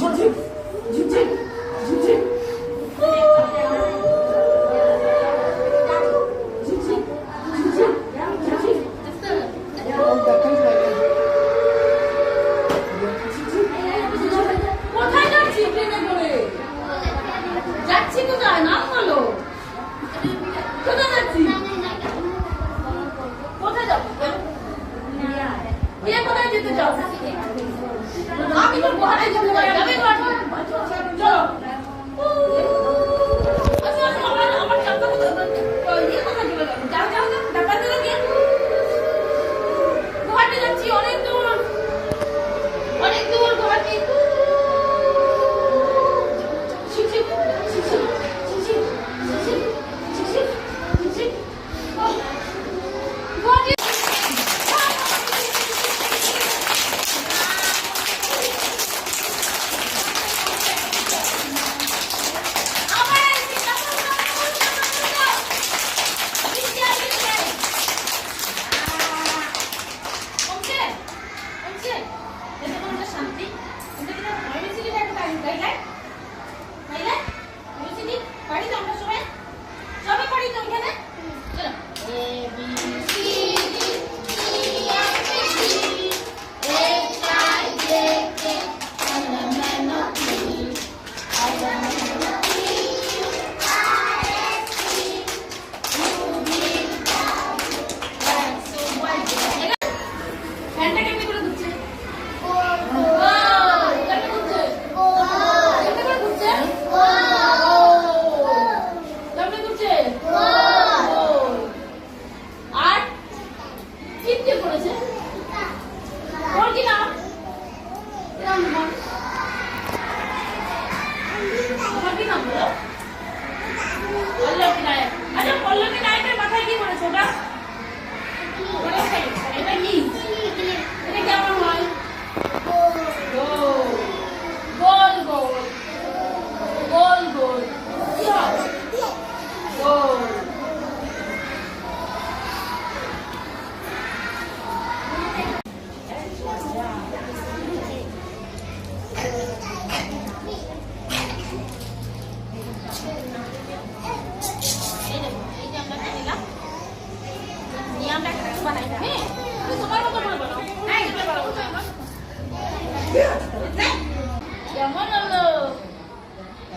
ঝিকঝিক ঝিকঝিক ঝিকঝিক আমি তো ঘরে যেতে পারি না। চলো আমার চাপটা ইয়ে কথা চলে গেল। যাও যাও যাও ডাক্তার দিলে গিয়ে ঘরে যাচ্ছি। অনেক দূর ঘরে। শিশির শিশির শিশির শিশির শিশির শিশির ঘরে কেমন হলো?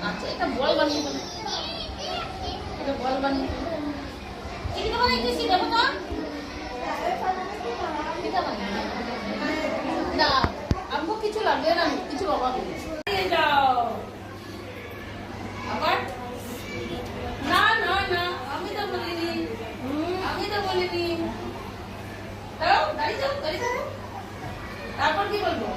আচ্ছা এটা বল বানিয়ে দেবো। এটা বল বানিয়ে দেবো। ঠিক আছে বানাই দিছি দেবো তো? ঠিক আছে না আমগো কিছু লাগবে না, কিছু বাবা নিয়ে যাও। আবার না না না আমি তো বলিনি। দাঁড়িয়ে যাও। তারপর কি বলবো?